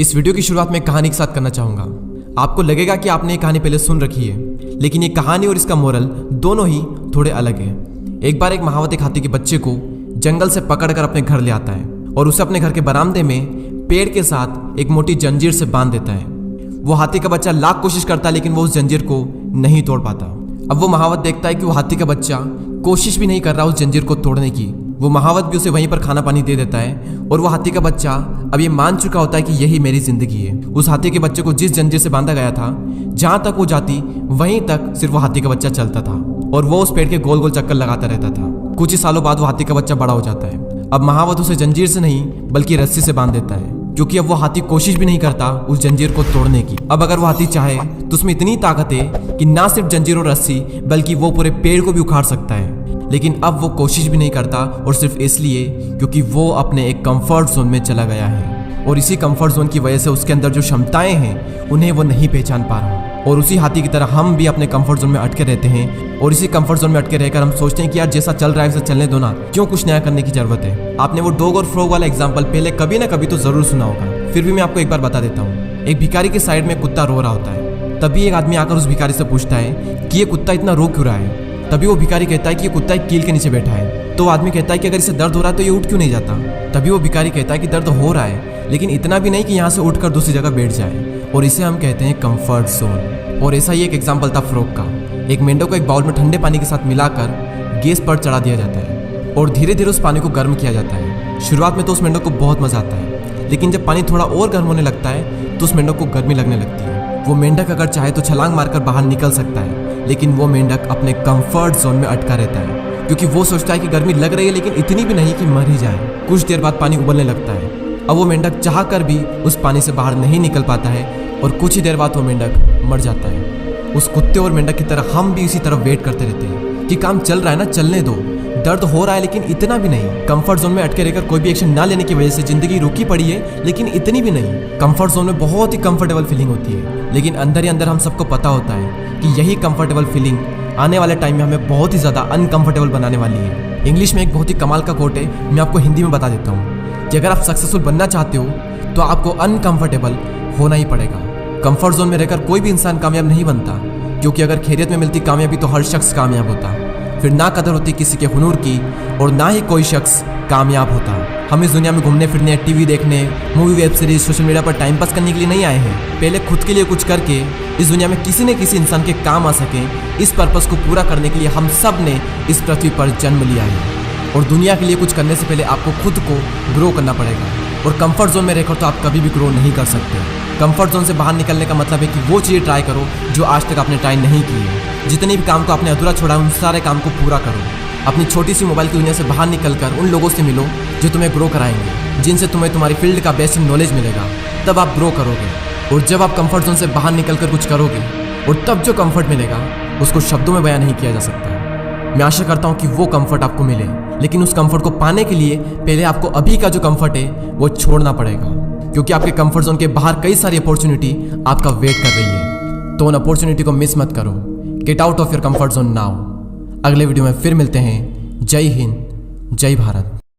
इस वीडियो की शुरुआत में कहानी के साथ करना चाहूंगा। आपको लगेगा कि आपने ये कहानी पहले सुन रखी है, लेकिन ये कहानी और इसका मोरल दोनों ही थोड़े अलग है। एक बार एक महावत एक हाथी के बच्चे को जंगल से पकड़कर अपने घर ले आता है और उसे अपने घर के बरामदे में पेड़ के साथ एक मोटी जंजीर से बांध देता है। वो हाथी का बच्चा लाख कोशिश करता है, लेकिन वो उस जंजीर को नहीं तोड़ पाता। अब वो महावत देखता है कि वो हाथी का बच्चा कोशिश भी नहीं कर रहा उस जंजीर को तोड़ने की। वो महावत भी उसे वहीं पर खाना पानी दे देता है और वो हाथी का बच्चा अब ये मान चुका होता है कि यही मेरी जिंदगी है। उस हाथी के बच्चे को जिस जंजीर से बांधा गया था, जहां तक वो जाती वहीं तक सिर्फ वो हाथी का बच्चा चलता था और वो उस पेड़ के गोल गोल चक्कर लगाता रहता था। कुछ ही सालों बाद वो हाथी का बच्चा बड़ा हो जाता है। अब महावत उसे जंजीर से नहीं बल्कि रस्सी से बांध देता है, क्योंकि अब वो हाथी कोशिश भी नहीं करता उस जंजीर को तोड़ने की। अब अगर वो हाथी चाहे तो उसमें इतनी ताकत है कि ना सिर्फ जंजीर और रस्सी बल्कि वो पूरे पेड़ को भी उखाड़ सकता है। लेकिन अब वो कोशिश भी नहीं करता, और सिर्फ इसलिए क्योंकि वो अपने एक कंफर्ट जोन में चला गया है और इसी कंफर्ट जोन की वजह से उसके अंदर जो क्षमताएं हैं उन्हें वो नहीं पहचान पा रहा। और उसी हाथी की तरह हम भी अपने कंफर्ट जोन में अटके रहते हैं और इसी कंफर्ट जोन में अटके रहकर हम सोचते हैं कि यार जैसा चल रहा है वैसे चलने दो ना, क्यों कुछ नया करने की जरूरत है। आपने वो डॉग और फ्रॉग वाला एग्जांपल पहले कभी ना कभी तो जरूर सुना होगा, फिर भी मैं आपको एक बार बता देता हूँ। एक भिखारी के साइड में कुत्ता रो रहा होता है। तभी एक आदमी आकर उस भिखारी से पूछता है कि ये कुत्ता इतना रो क्यों रहा है। तभी वो भिखारी कहता है कि ये कुत्ता एक कील के नीचे बैठा है। तो आदमी कहता है कि अगर इसे दर्द हो रहा है तो ये उठ क्यों नहीं जाता। तभी वो भिखारी कहता है कि दर्द हो रहा है, लेकिन इतना भी नहीं कि यहाँ से उठकर दूसरी जगह बैठ जाए, और इसे हम कहते हैं कंफर्ट जोन। और ऐसा ही एक एग्जाम्पल था फ्रॉग का। एक मेंढक को एक बाउल में ठंडे पानी के साथ मिलाकर गैस पर चढ़ा दिया जाता है और धीरे धीरे उस पानी को गर्म किया जाता है। शुरुआत में तो उस मेंढक को बहुत मजा आता है, लेकिन जब पानी थोड़ा और गर्म होने लगता है तो उस मेंढक को गर्मी लगने लगती है। वो मेंढक अगर चाहे तो छलांग मारकर बाहर निकल सकता है, लेकिन वो मेंढक अपने कंफर्ट जोन में अटका रहता है, क्योंकि वो सोचता है कि गर्मी लग रही है लेकिन इतनी भी नहीं कि मर ही जाए। कुछ देर बाद पानी उबलने लगता है। अब वो मेंढक चाह कर भी उस पानी से बाहर नहीं निकल पाता है और कुछ ही देर बाद वो मेंढक मर जाता है। उस कुत्ते और मेंढक की तरह हम भी इसी तरफ वेट करते रहते हैं कि काम चल रहा है ना, चलने दो, दर्द हो रहा है लेकिन इतना भी नहीं। कंफर्ट जोन में अटके रहकर कोई भी एक्शन ना लेने की वजह से जिंदगी रुकी पड़ी है, लेकिन इतनी भी नहीं। कंफर्ट जोन में बहुत ही कंफर्टेबल फीलिंग होती है, लेकिन अंदर ही अंदर हम सबको पता होता है कि यही कंफर्टेबल फीलिंग आने वाले टाइम में हमें बहुत ही ज्यादा अनकंफर्टेबल बनाने वाली है। इंग्लिश में एक बहुत ही कमाल का कोट है, मैं आपको हिंदी में बता देता हूँ कि अगर आप सक्सेसफुल बनना चाहते हो तो आपको अनकंफर्टेबल होना ही पड़ेगा। कंफर्ट जोन में रहकर कोई भी इंसान कामयाब नहीं बनता, क्योंकि अगर खैरियत में मिलती कामयाबी तो हर शख्स कामयाब होता, फिर ना कदर होती किसी के हुनूर की और ना ही कोई शख्स कामयाब होता। हम इस दुनिया में घूमने फिरने, टीवी देखने, movie, web series, social media पर टाइम पास करने के लिए नहीं आए हैं। पहले खुद के लिए कुछ करके इस दुनिया में किसी न किसी इंसान के काम आ सके, इस पर्पस को पूरा करने के लिए हम सब ने इस पृथ्वी पर जन्म लिया है। और दुनिया के लिए कुछ करने से पहले आपको खुद को ग्रो करना पड़ेगा, और कंफर्ट जोन में रहकर तो आप कभी भी ग्रो नहीं कर सकते। कंफर्ट जोन से बाहर निकलने का मतलब है कि वो चीज़ें ट्राई करो जो आज तक आपने ट्राई नहीं की है। जितने भी काम को आपने अधूरा छोड़ा है उन सारे काम को पूरा करो। अपनी छोटी सी मोबाइल की दुनिया से बाहर निकलकर उन लोगों से मिलो जो तुम्हें ग्रो कराएंगे, जिनसे तुम्हें तुम्हारी फील्ड का बेस्ट नॉलेज मिलेगा, तब आप ग्रो करोगे। और जब आप कंफर्ट जोन से बाहर निकलकर कुछ करोगे और तब जो कंफर्ट मिलेगा उसको शब्दों में बयान नहीं किया जा सकता। मैं आशा करता हूँ कि वो कंफर्ट आपको मिले, लेकिन उस कंफर्ट को पाने के लिए पहले आपको अभी का जो कंफर्ट है वो छोड़ना पड़ेगा, क्योंकि आपके कंफर्ट जोन के बाहर कई सारी अपॉर्चुनिटी आपका वेट कर रही है। तो उन अपॉर्चुनिटी को मिस मत करो। Get out of your comfort zone now. अगले वीडियो में फिर मिलते हैं। जय हिंद, जय भारत।